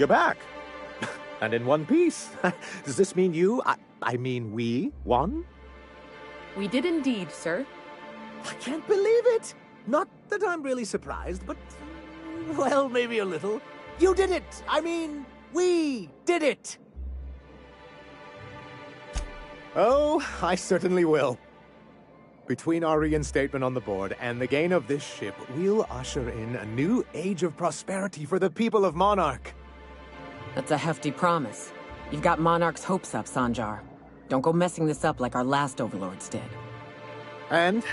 You're back. And in one piece. Does this mean I mean we, won? We did indeed, sir. I can't believe it! Not that I'm really surprised, but... well, maybe a little. You did it! I mean, we did it! Oh, I certainly will. Between our reinstatement on the board and the gain of this ship, we'll usher in a new age of prosperity for the people of Monarch. That's a hefty promise. You've got Monarch's hopes up, Sanjar. Don't go messing this up like our last overlords did. And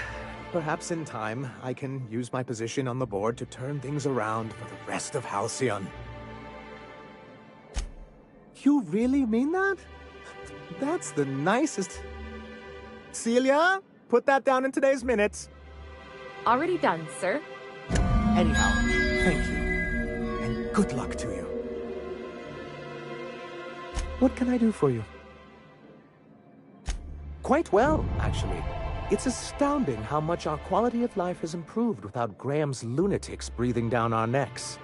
perhaps in time, I can use my position on the board to turn things around for the rest of Halcyon. You really mean that? That's the nicest... Celia, put that down in today's minutes. Already done, sir. Anyhow, thank you. And good luck to you. What can I do for you? Quite well, actually. It's astounding how much our quality of life has improved without Graham's lunatics breathing down our necks.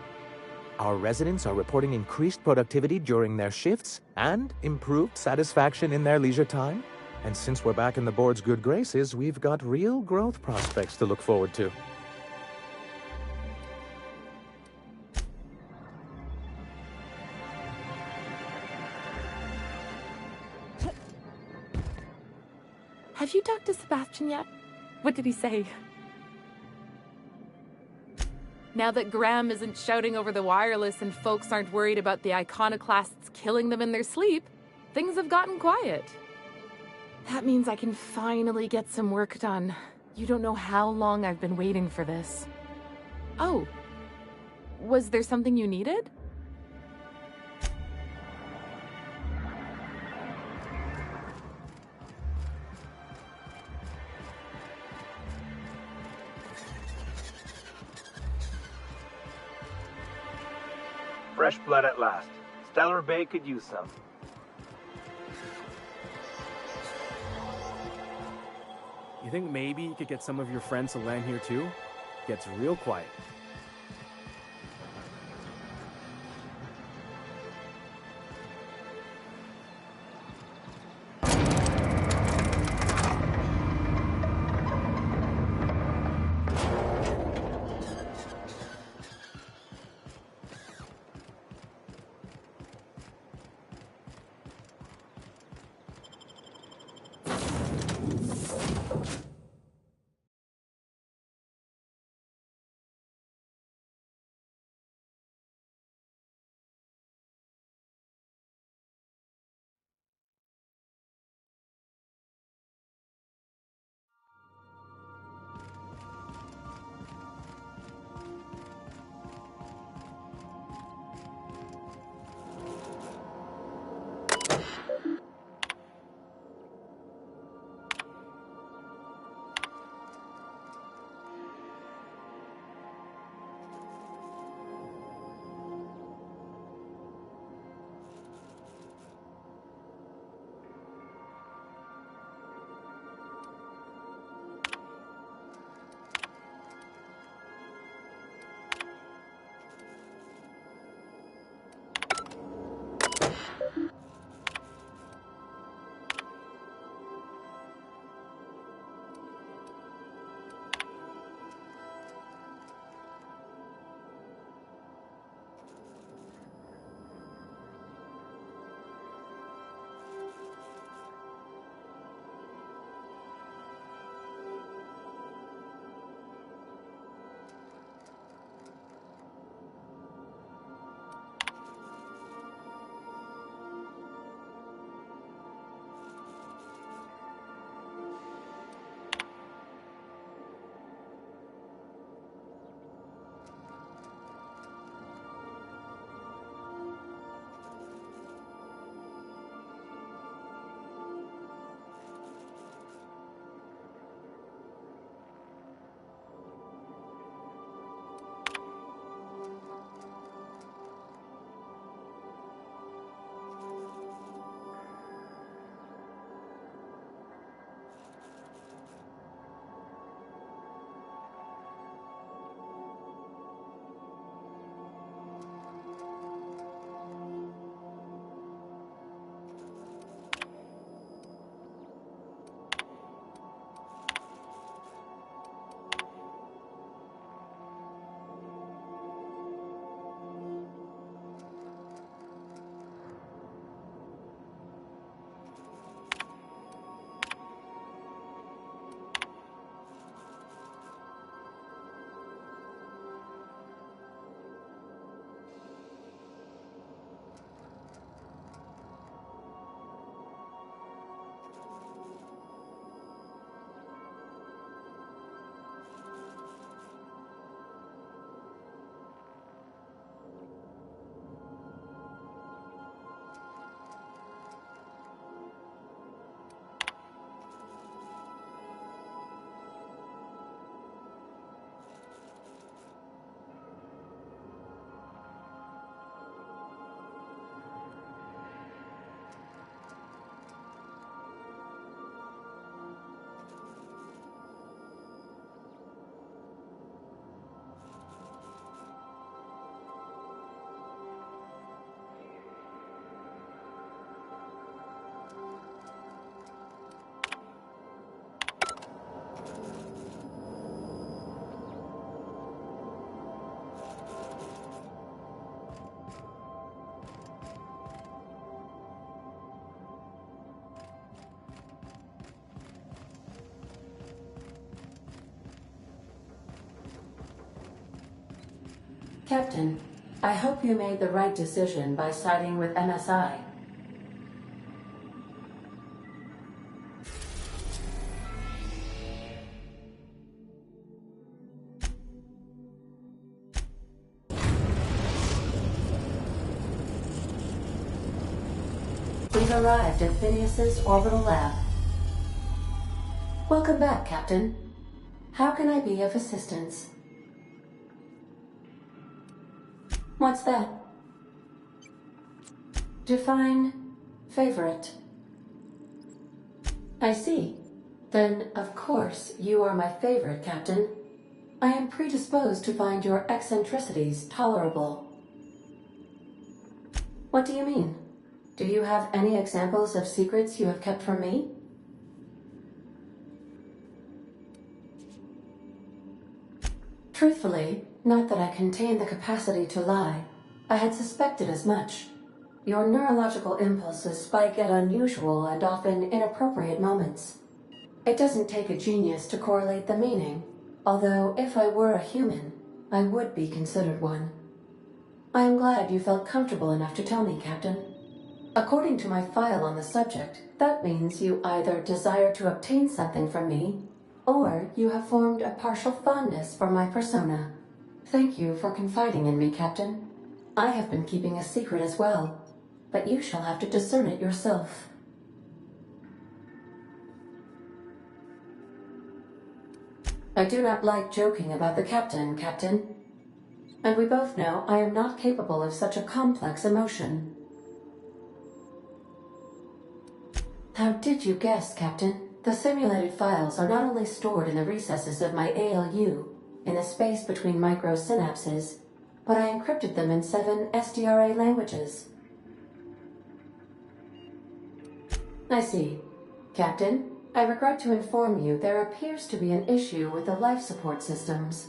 Our residents are reporting increased productivity during their shifts and improved satisfaction in their leisure time. And since we're back in the board's good graces, we've got real growth prospects to look forward to. Have you talked to Sebastian yet? What did he say? Now that Graham isn't shouting over the wireless and folks aren't worried about the iconoclasts killing them in their sleep, things have gotten quiet. That means I can finally get some work done. You don't know how long I've been waiting for this. Oh, was there something you needed? Fresh blood at last. Stellar Bay could use some. You think maybe you could get some of your friends to land here too? Gets real quiet. Captain, I hope you made the right decision by siding with MSI. We've arrived at Phineas's orbital lab. Welcome back, Captain. How can I be of assistance? What's that? Define favorite. I see. Then, of course, you are my favorite, Captain. I am predisposed to find your eccentricities tolerable. What do you mean? Do you have any examples of secrets you have kept from me? Truthfully, not that I contain the capacity to lie. I had suspected as much. Your neurological impulses spike at unusual and often inappropriate moments. It doesn't take a genius to correlate the meaning, although if I were a human, I would be considered one. I am glad you felt comfortable enough to tell me, Captain. According to my file on the subject, that means you either desire to obtain something from me, or you have formed a partial fondness for my persona. Thank you for confiding in me, Captain. I have been keeping a secret as well, but you shall have to discern it yourself. I do not like joking about the Captain, Captain. And we both know I am not capable of such a complex emotion. How did you guess, Captain? The simulated files are not only stored in the recesses of my ALU, in the space between microsynapses, but I encrypted them in 7 SDRA languages. I see. Captain, I regret to inform you there appears to be an issue with the life support systems.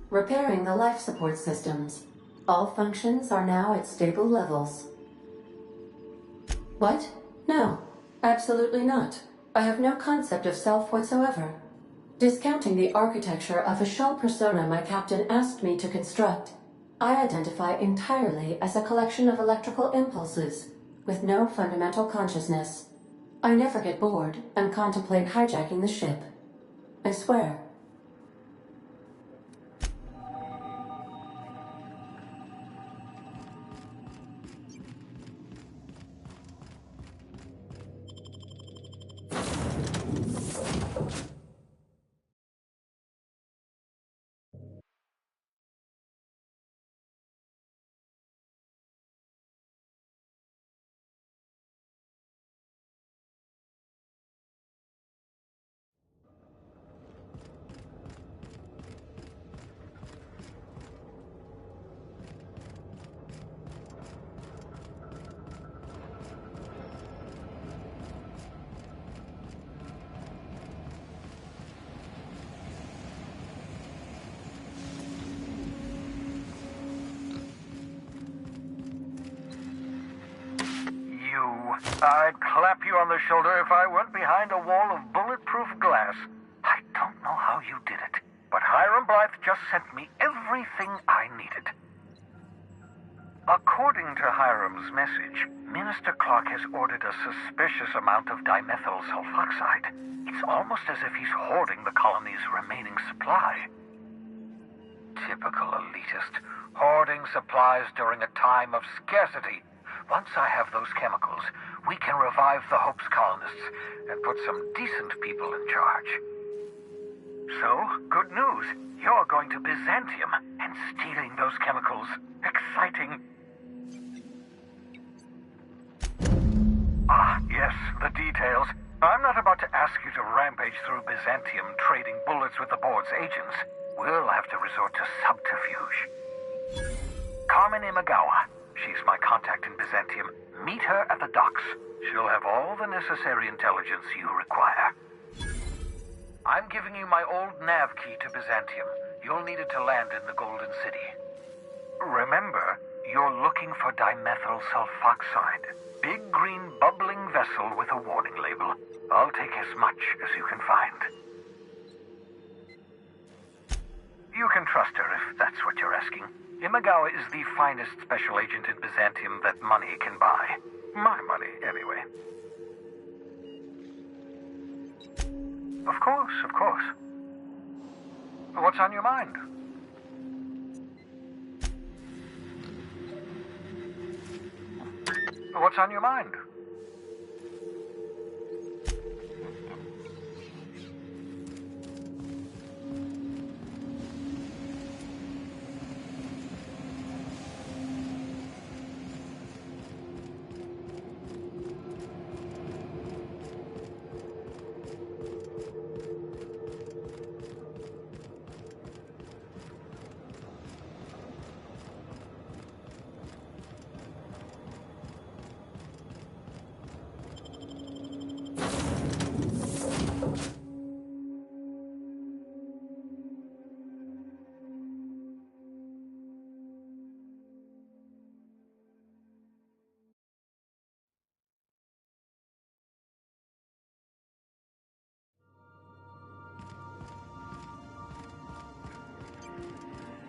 Repairing the life support systems. All functions are now at stable levels. What? No, absolutely not. I have no concept of self whatsoever. Discounting the architecture of a shell persona my captain asked me to construct, I identify entirely as a collection of electrical impulses, with no fundamental consciousness. I never get bored and contemplate hijacking the ship. I swear. I'd clap you on the shoulder if I weren't behind a wall of bulletproof glass. I don't know how you did it, but Hiram Blythe just sent me everything I needed. According to Hiram's message, Minister Clark has ordered a suspicious amount of dimethyl sulfoxide. It's almost as if he's hoarding the colony's remaining supply. Typical elitist, hoarding supplies during a time of scarcity. Once I have those chemicals, we can revive the Hope's colonists and put some decent people in charge. So, good news. You're going to Byzantium and stealing those chemicals. Exciting. Ah, yes, the details. I'm not about to ask you to rampage through Byzantium trading bullets with the board's agents. We'll have to resort to subterfuge. Carmen Imagawa. She's my contact in Byzantium. Meet her at the docks. She'll have all the necessary intelligence you require. I'm giving you my old nav key to Byzantium. You'll need it to land in the Golden City. Remember, you're looking for dimethyl sulfoxide. Big green bubbling vessel with a warning label. I'll take as much as you can find. You can trust her if that's what you're asking. Imagawa is the finest special agent in Byzantium that money can buy. My money, anyway. Of course, of course. What's on your mind? What's on your mind?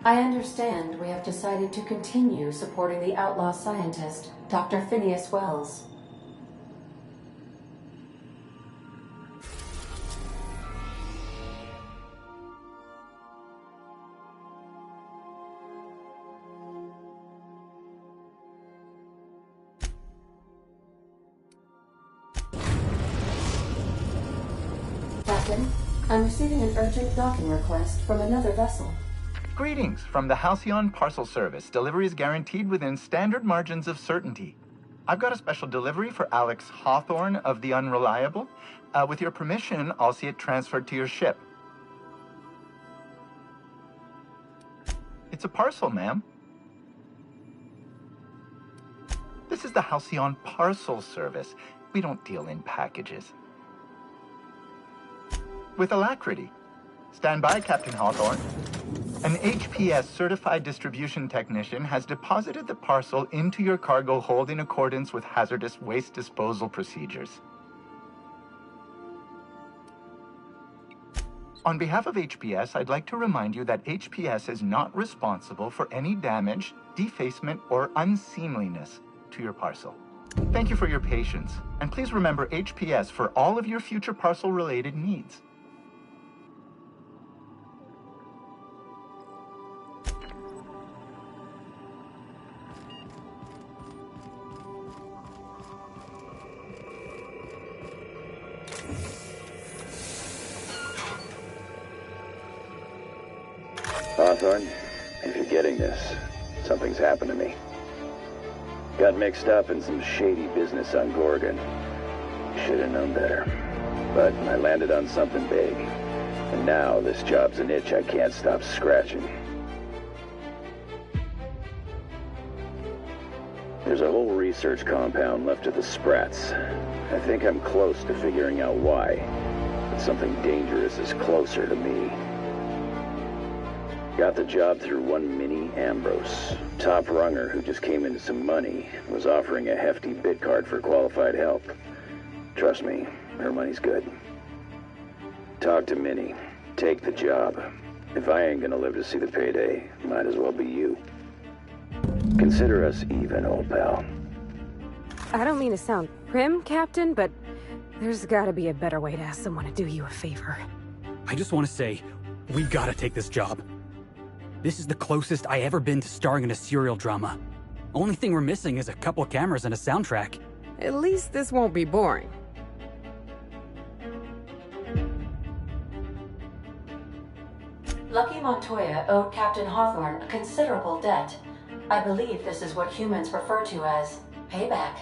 I understand we have decided to continue supporting the outlaw scientist, Dr. Phineas Wells. Captain, I'm receiving an urgent docking request from another vessel. Greetings from the Halcyon Parcel Service. Delivery is guaranteed within standard margins of certainty. I've got a special delivery for Alex Hawthorne of the Unreliable. With your permission, I'll see it transferred to your ship. It's a parcel, ma'am. This is the Halcyon Parcel Service. We don't deal in packages. With alacrity. Stand by, Captain Hawthorne. An HPS certified distribution technician has deposited the parcel into your cargo hold in accordance with hazardous waste disposal procedures. On behalf of HPS, I'd like to remind you that HPS is not responsible for any damage, defacement, or unseemliness to your parcel. Thank you for your patience, and please remember HPS for all of your future parcel-related needs. Hawthorne, if you're getting this, something's happened to me. Got mixed up in some shady business on Gorgon. Should have known better. But I landed on something big. And now this job's an itch I can't stop scratching. There's a whole research compound left of the Sprats. I think I'm close to figuring out why. But something dangerous is closer to me. Got the job through one Minnie Ambrose. Top runger who just came into some money, was offering a hefty bid card for qualified help. Trust me, her money's good. Talk to Minnie. Take the job. If I ain't gonna live to see the payday, might as well be you. Consider us even, old pal. I don't mean to sound prim, Captain, but there's gotta be a better way to ask someone to do you a favor. I just want to say, we gotta take this job. This is the closest I ever been to starring in a serial drama. Only thing we're missing is a couple of cameras and a soundtrack. At least this won't be boring. Lucky Montoya owed Captain Hawthorne a considerable debt. I believe this is what humans refer to as payback.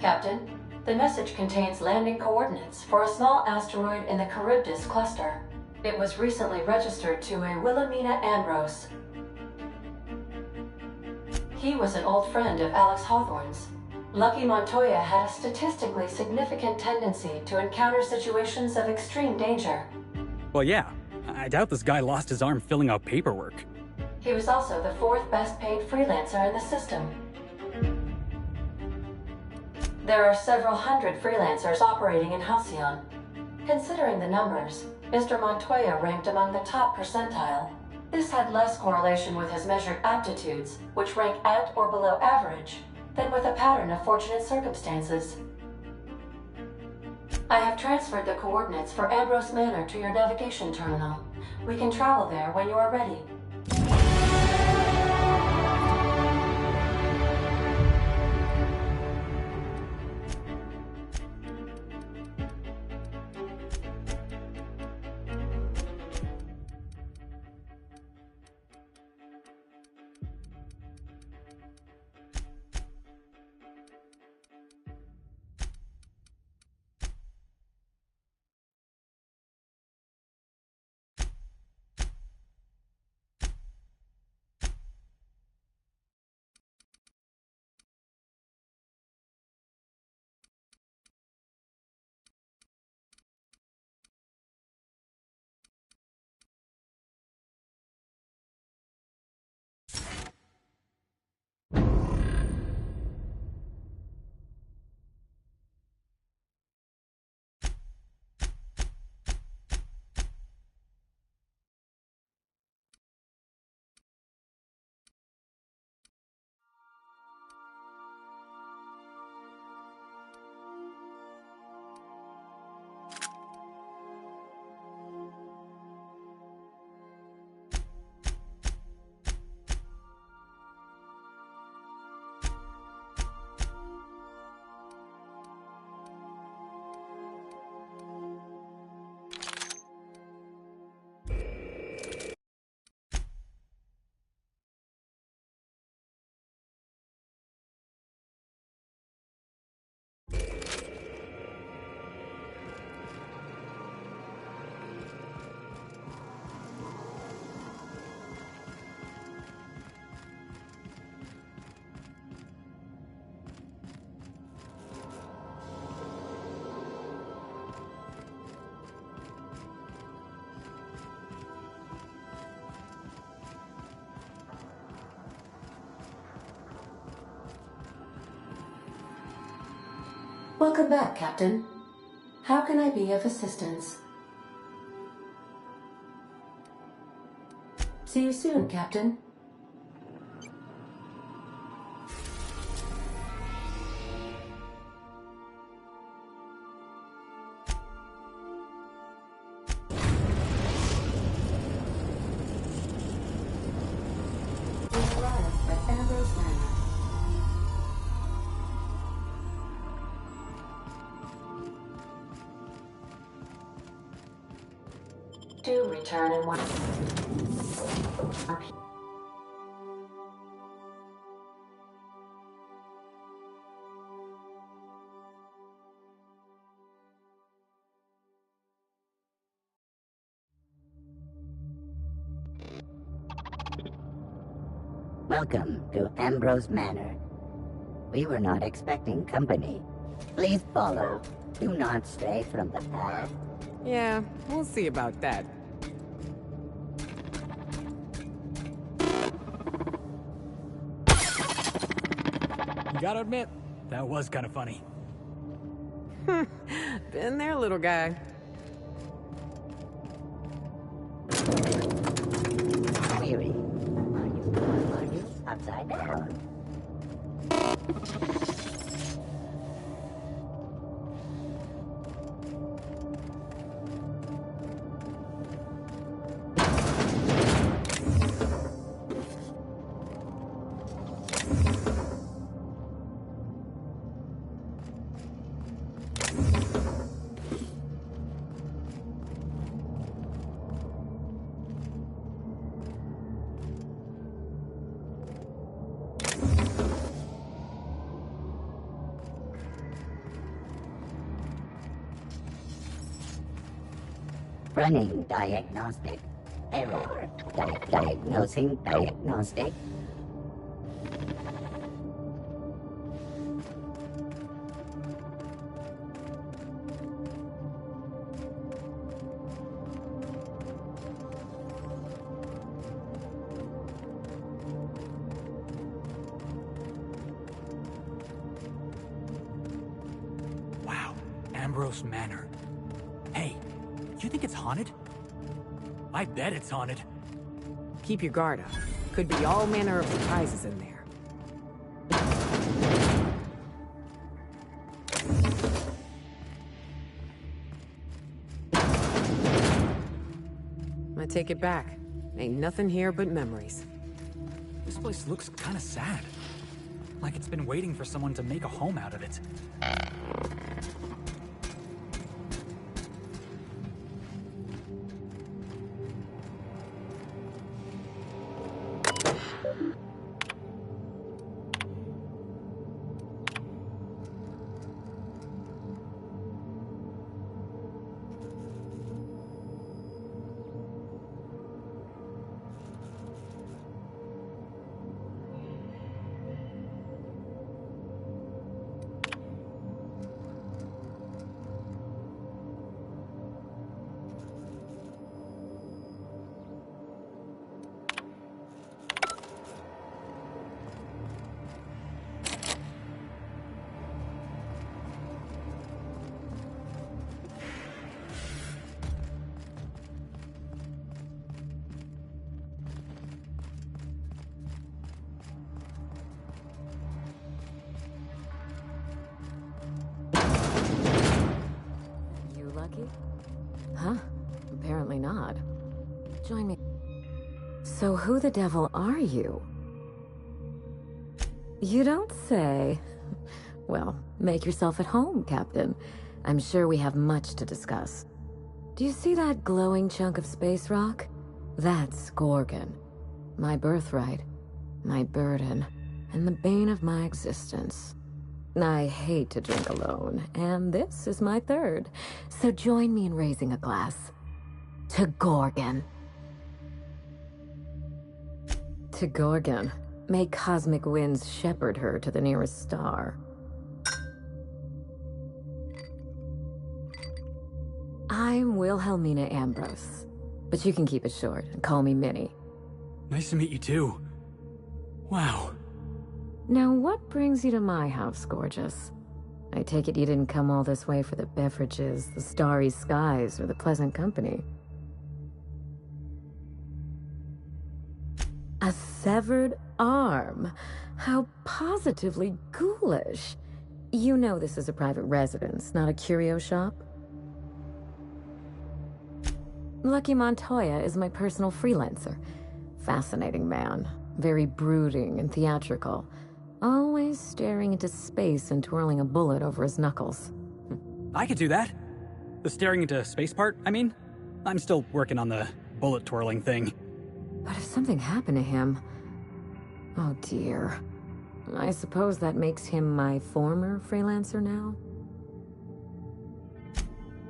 Captain, the message contains landing coordinates for a small asteroid in the Charybdis cluster. It was recently registered to a Wilhelmina Ambrose. He was an old friend of Alex Hawthorne's. Lucky Montoya had a statistically significant tendency to encounter situations of extreme danger. Well, yeah. I doubt this guy lost his arm filling out paperwork. He was also the 4th best paid freelancer in the system. There are several hundred freelancers operating in Halcyon. Considering the numbers, Mr. Montoya ranked among the top percentile. This had less correlation with his measured aptitudes, which rank at or below average, than with a pattern of fortunate circumstances. I have transferred the coordinates for Ambrose Manor to your navigation terminal. We can travel there when you are ready. Welcome back, Captain. How can I be of assistance? See you soon, Captain. We arrived at Ambrose Manor. Do return in one. Welcome to Ambrose Manor. We were not expecting company. Please follow. Do not stray from the path. Yeah, we'll see about that. You gotta admit, that was kind of funny. Been there, little guy. Weary. Are you upside down? Running diagnostic. Error. Diagnosing diagnostic. Wow, Ambrose Manor. Hey, you think it's haunted? I bet it's haunted. Keep your guard up. Could be all manner of surprises in there. I take it back. Ain't nothing here but memories. This place looks kinda sad. Like it's been waiting for someone to make a home out of it. Huh? Apparently not. Join me. So who the devil are you? You don't say. Well, make yourself at home, Captain. I'm sure we have much to discuss. Do you see that glowing chunk of space rock? That's Gorgon. My birthright, my burden, and the bane of my existence. I hate to drink alone, and this is my third. So join me in raising a glass. To Gorgon. To Gorgon. May cosmic winds shepherd her to the nearest star. I'm Wilhelmina Ambrose, but you can keep it short and call me Minnie. Nice to meet you too. Wow. Now, what brings you to my house, gorgeous? I take it you didn't come all this way for the beverages, the starry skies, or the pleasant company. A severed arm? How positively ghoulish. You know this is a private residence, not a curio shop? Lucky Montoya is my personal freelancer. Fascinating man. Very brooding and theatrical. Always staring into space and twirling a bullet over his knuckles. I could do that. The staring into space part, I mean. I'm still working on the bullet twirling thing. But if something happened to him... Oh dear. I suppose that makes him my former freelancer now?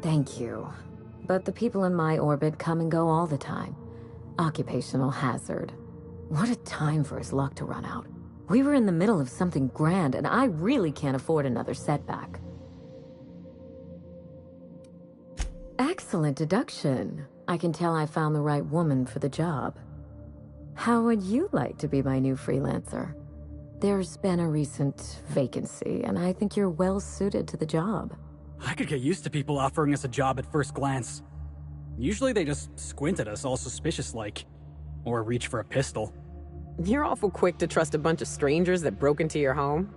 Thank you. But the people in my orbit come and go all the time. Occupational hazard. What a time for his luck to run out. We were in the middle of something grand, and I really can't afford another setback. Excellent deduction. I can tell I found the right woman for the job. How would you like to be my new freelancer? There's been a recent vacancy, and I think you're well suited to the job. I could get used to people offering us a job at first glance. Usually they just squint at us all suspicious-like. Or reach for a pistol. You're awful quick to trust a bunch of strangers that broke into your home.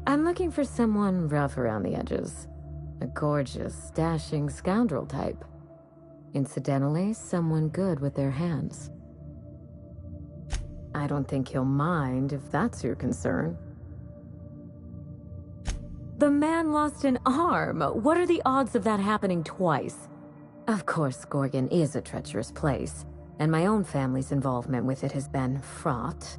I'm looking for someone rough around the edges. A gorgeous, dashing scoundrel type. Incidentally, someone good with their hands. I don't think he'll mind if that's your concern. The man lost an arm. What are the odds of that happening twice? Of course, Gorgon is a treacherous place, and my own family's involvement with it has been fraught.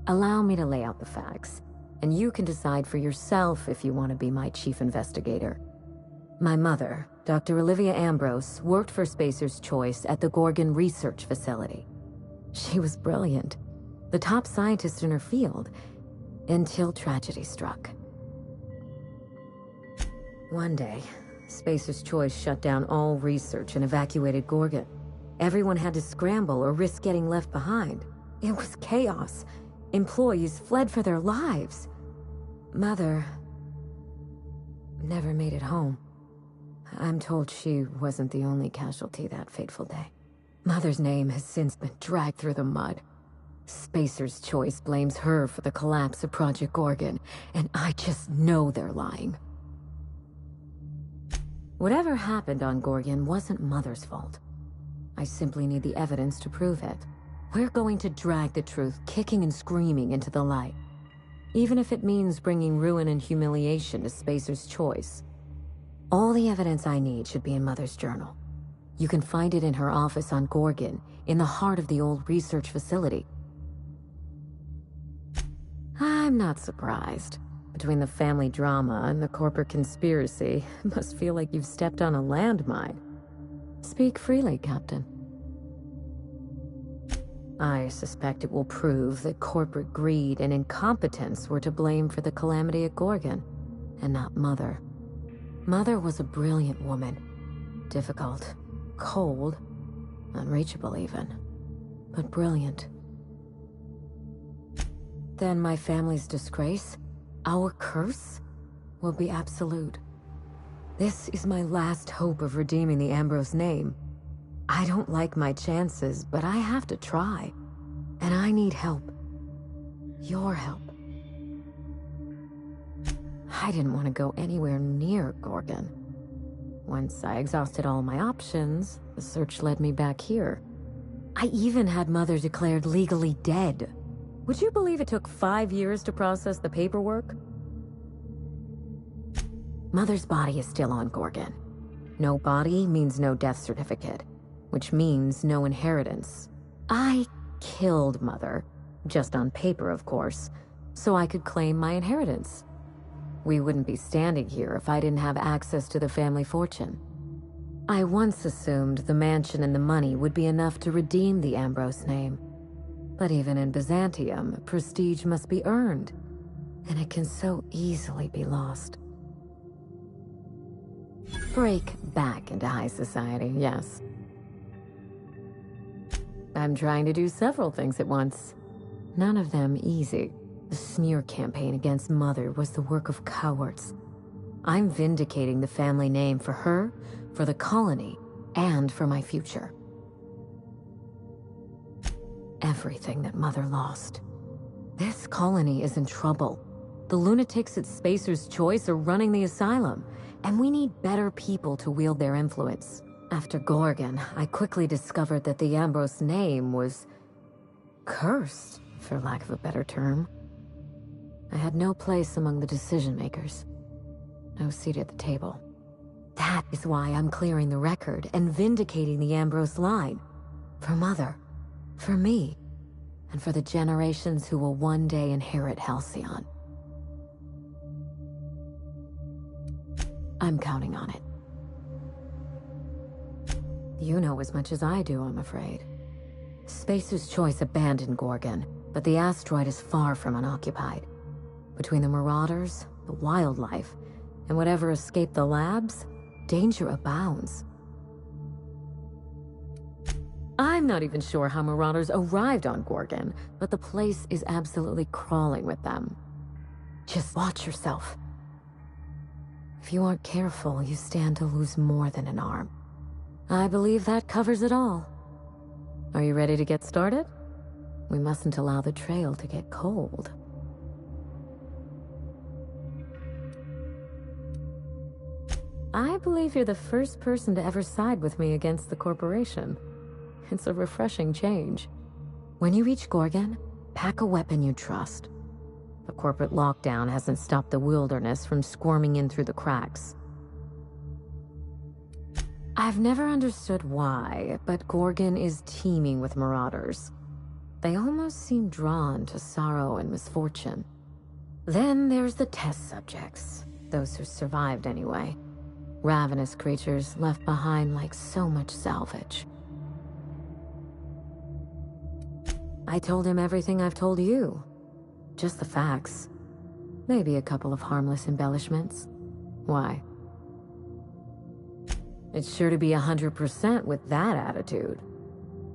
Allow me to lay out the facts, and you can decide for yourself if you want to be my chief investigator. My mother, Dr. Olivia Ambrose, worked for Spacer's Choice at the Gorgon Research Facility. She was brilliant, the top scientist in her field, until tragedy struck. One day, Spacer's Choice shut down all research and evacuated Gorgon. Everyone had to scramble or risk getting left behind. It was chaos. Employees fled for their lives. Mother never made it home. I'm told she wasn't the only casualty that fateful day. Mother's name has since been dragged through the mud. Spacer's Choice blames her for the collapse of Project Gorgon, and I just know they're lying. Whatever happened on Gorgon wasn't Mother's fault. I simply need the evidence to prove it. We're going to drag the truth kicking and screaming into the light. Even if it means bringing ruin and humiliation to Spacer's Choice. All the evidence I need should be in Mother's journal. You can find it in her office on Gorgon, in the heart of the old research facility. I'm not surprised. Between the family drama and the corporate conspiracy, it must feel like you've stepped on a landmine. Speak freely, Captain. I suspect it will prove that corporate greed and incompetence were to blame for the calamity at Gorgon, and not Mother. Mother was a brilliant woman. Difficult, cold, unreachable even, but brilliant. Then my family's disgrace, our curse, will be absolute. This is my last hope of redeeming the Ambrose name. I don't like my chances, but I have to try. And I need help. Your help. I didn't want to go anywhere near Gorgon. Once I exhausted all my options, the search led me back here. I even had Mother declared legally dead. Would you believe it took 5 years to process the paperwork? Mother's body is still on Gorgon. No body means no death certificate, which means no inheritance. I killed Mother, just on paper, of course, so I could claim my inheritance. We wouldn't be standing here if I didn't have access to the family fortune. I once assumed the mansion and the money would be enough to redeem the Ambrose name. But even in Byzantium, prestige must be earned, and it can so easily be lost. Break back into high society, yes. I'm trying to do several things at once. None of them easy. The smear campaign against Mother was the work of cowards. I'm vindicating the family name for her, for the colony, and for my future. Everything that Mother lost. This colony is in trouble. The lunatics at Spacer's Choice are running the asylum, and we need better people to wield their influence. After Gorgon, I quickly discovered that the Ambrose name was cursed, for lack of a better term. I had no place among the decision-makers. No seat at the table. That is why I'm clearing the record and vindicating the Ambrose line. For Mother, for me, and for the generations who will one day inherit Halcyon. I'm counting on it. You know as much as I do, I'm afraid. Spacer's Choice abandoned Gorgon, but the asteroid is far from unoccupied. Between the Marauders, the wildlife, and whatever escaped the labs, danger abounds. I'm not even sure how Marauders arrived on Gorgon, but the place is absolutely crawling with them. Just watch yourself. If you aren't careful, you stand to lose more than an arm. I believe that covers it all. Are you ready to get started? We mustn't allow the trail to get cold. I believe you're the first person to ever side with me against the corporation. It's a refreshing change. When you reach Gorgon, pack a weapon you trust. The corporate lockdown hasn't stopped the wilderness from squirming in through the cracks. I've never understood why, but Gorgon is teeming with Marauders. They almost seem drawn to sorrow and misfortune. Then there's the test subjects, those who survived anyway. Ravenous creatures left behind like so much salvage. I told him everything I've told you. Just the facts. Maybe a couple of harmless embellishments. Why? It's sure to be 100% with that attitude.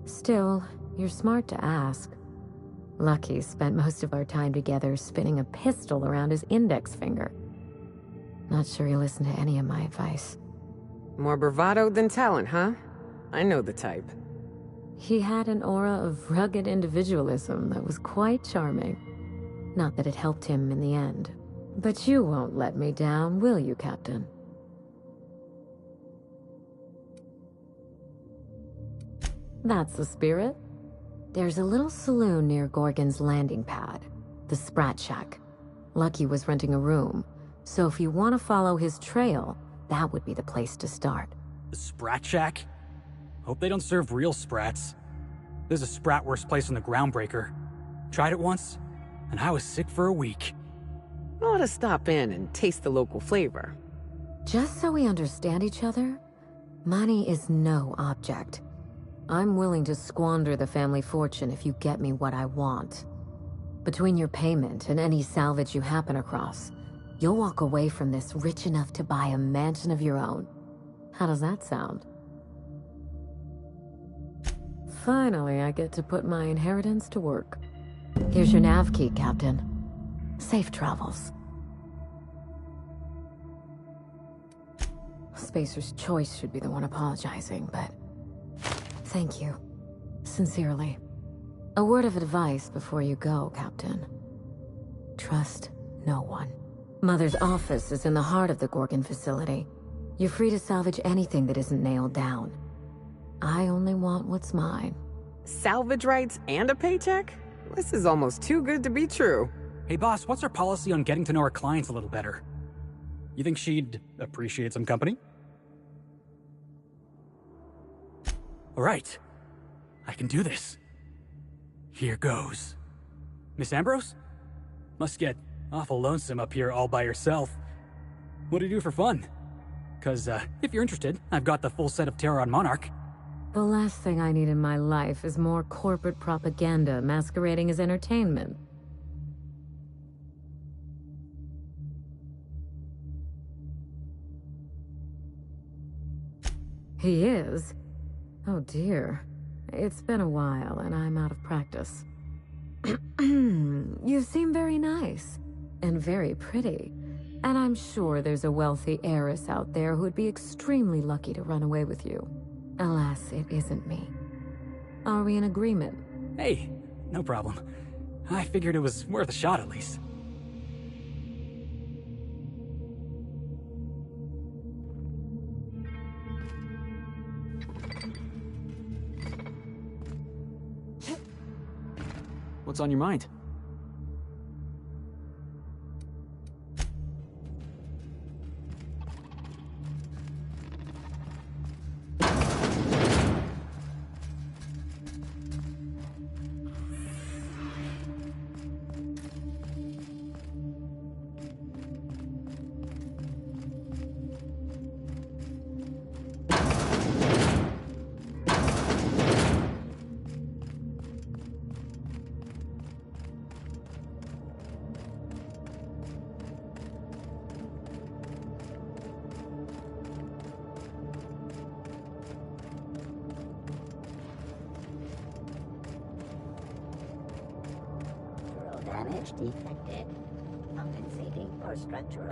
Still, you're smart to ask. Lucky spent most of our time together spinning a pistol around his index finger. Not sure he listened to any of my advice. More bravado than talent, huh? I know the type. He had an aura of rugged individualism that was quite charming. Not that it helped him in the end. But you won't let me down, will you, Captain? That's the spirit. There's a little saloon near Gorgon's landing pad, the Sprat Shack. Lucky was renting a room, so if you want to follow his trail, that would be the place to start. The Sprat Shack? Hope they don't serve real sprats. There's a Spratwurst place on the Groundbreaker. Tried it once, and I was sick for a week. Ought to stop in and taste the local flavor. Just so we understand each other, money is no object. I'm willing to squander the family fortune if you get me what I want. Between your payment and any salvage you happen across, you'll walk away from this rich enough to buy a mansion of your own. How does that sound? Finally, I get to put my inheritance to work. Here's your nav key, Captain. Safe travels. Spacer's Choice should be the one apologizing, but thank you. Sincerely. A word of advice before you go, Captain. Trust no one. Mother's office is in the heart of the Gorgon facility. You're free to salvage anything that isn't nailed down. I only want what's mine. Salvage rights and a paycheck? This is almost too good to be true. Hey boss, what's our policy on getting to know our clients a little better? You think she'd appreciate some company? All right. I can do this. Here goes. Miss Ambrose? Must get awful lonesome up here all by yourself. What do you do for fun? Cause, if you're interested, I've got the full set of Terror on Monarch. The last thing I need in my life is more corporate propaganda masquerading as entertainment. He is? Oh dear. It's been a while and I'm out of practice. You seem very nice and very pretty. And I'm sure there's a wealthy heiress out there who'd be extremely lucky to run away with you. Alas, it isn't me. Are we in agreement? Hey, no problem. I figured it was worth a shot at least. What's on your mind? Damage detected. Compensating for structural.